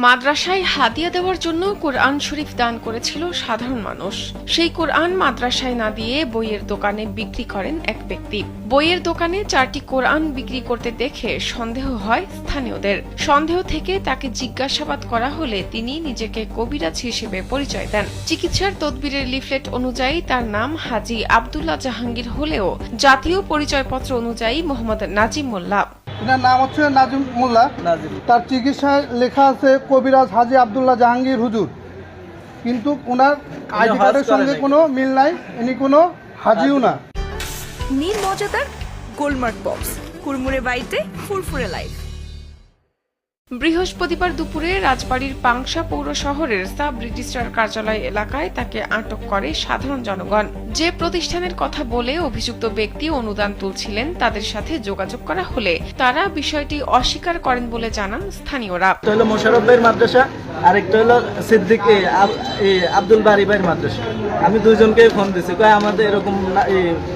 মাদ্রাসায় হাদিয়া দেওয়ার জন্য কোরআন শরীফ দান করেছিল সাধারণ মানুষ। সেই কোরআন মাদ্রাসায় না দিয়ে বইয়ের দোকানে বিক্রি করেন এক ব্যক্তি। বইয়ের দোকানে 4টি কোরআন বিক্রি করতে দেখে সন্দেহ হয় স্থানীয়দের। সন্দেহ থেকে তাকে জিজ্ঞাসাবাদ করা হলে তিনি নিজেকে কবিরাজ হিসেবে পরিচয় দেন। চিকিৎসার তদবিরের লিফলেট অনুযায়ী তার নাম হাজী আব্দুল্লাহ জাহাঙ্গীর হলেও জাতীয় পরিচয়পত্র অনুযায়ী মোহাম্মদ নাজিম মোল্লা। এনার নাম হচ্ছে নাজিম মোল্লা। তার চিকিৎসায় লেখা আছে কবিরাজ হাজী আব্দুল্লাহ জাহাঙ্গীর হুজুর, কিন্তু ওনার আইডি কার্ডের সঙ্গে কোনো মিল নাই, ইনি কোনো হাজিও না। নির্মজাদার গোলমার্ক বক্স, কুরমুরে বাইতে ফুরফুরে লাইফ। বৃহস্পতিবার দুপুরে রাজবাড়ীর পাংশা পৌর শহরের সাব রেজিস্ট্রার কার্যালয় এলাকায় তাকে আটক করে সাধারণ জনগণ। যে প্রতিষ্ঠানের কথা বলে অভিযুক্ত ব্যক্তি অনুদান তুলছিলেন তাদের সাথে যোগাযোগ করা হলে তারা বিষয়টি অস্বীকার করেন বলে জানান স্থানীয়রা। একটা হলো মোশাররফ ভাইয়ের মাদ্রাসা, আরেকটা হলো সিদ্দিক আব্দুল বারি ভাইয়ের মাদ্রাসা। আমি দুইজনকে ফোন দিছি, কয় আমাদের এরকম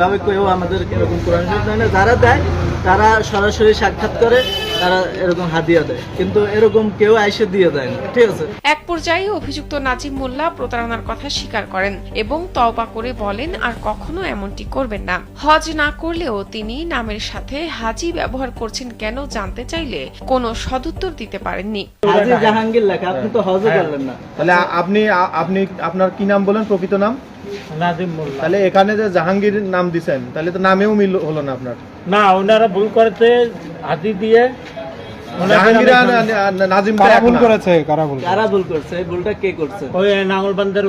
ভাবে কেউ আমাদের এরকম কোরআন শরীফ দেয় না, যারা দেয় তারা সরাসরি সাক্ষাৎ করে, তারা এরকম হাদিয়া দেয়, কিন্তু এরকম কেউ আইসে দিয়ে দেয় না। ঠিক আছে। এক পর্যায়ে অভিযুক্ত নাজিম মোল্লা প্রতারণার কথা স্বীকার করেন এবং তওবা করে বলেন আর কখনো এমনটি করবেন না। হজ না করলেও তিনি নামের সাথে হাজি ব্যবহার করছেন কেন জানতে চাইলে কোনো সদুত্তর দিতে পারেননি। হাজী জাহাঙ্গীর লেখা, আপনি তো হজও করলেন না। তাহলে আপনি আপনার কি নাম বলেন, প্রকৃত নাম? নাজিম মোল্লা। তাহলে এখানে যে জাহাঙ্গীর নাম দিছেন, তাহলে তো নামেও মিল হলো না আপনার। না, ওনারা ভুল করেছে, হাতি দিয়ে জাহাঙ্গীর নাজিম কারা ভুল করেছে? কারা ভুল করছে? ভুলটা কে করছে? ওই নাঙ্গলবান্ধার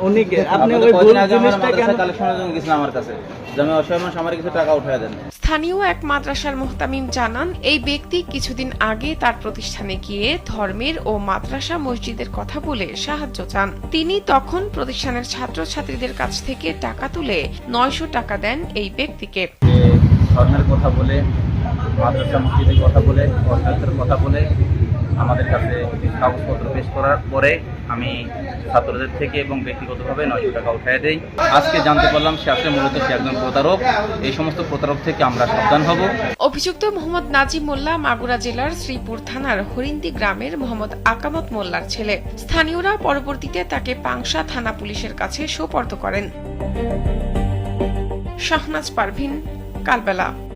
উনি কে? আপনি ওই ভুল জিনিসটা কেন কালেকশনের জন্য গেছিলেন আমার কাছে, যে আমি অসহায় মানুষ, আমার কিছু টাকা উঠায় দেন। স্থানীয় এক মাদ্রাসার মুহতামিম জানান, এই ব্যক্তি কিছুদিন আগে তার প্রতিষ্ঠানে গিয়ে ধর্মের ও মাদ্রাসা মসজিদের কথা বলে সাহায্য চান। তিনি তখন প্রতিষ্ঠানের ছাত্রছাত্রীদের কাছ থেকে টাকা তুলে 900 টাকা দেন এই ব্যক্তিকে। ধর্মের কথা বলে, মাদ্রাসা মসজিদের কথা বলে, অর্থনীতির কথা বলে আমাদের কাছে কাগজপত্র পেশ করার পরে আমি ছাত্রদের থেকে এবং ব্যক্তিগতভাবে 900 টাকা উঠায় দেই। আজকে জানতে পারলাম সে আসলে মূলত সে একজন প্রতারক। এই সমস্ত প্রতারক থেকে আমরা সাবধান হব। অভিযুক্ত মোহাম্মদ নাজিম মোল্লা মাগুরা জেলার শ্রীপুর থানার হরিন্দি গ্রামের মোহাম্মদ আকামত মোল্লার ছেলে। স্থানীয়রা পরবর্তীতে তাকে পাংশা থানা পুলিশের কাছে সোপর্দ করেন। শাহনাজ পারভিন, কালবেলা।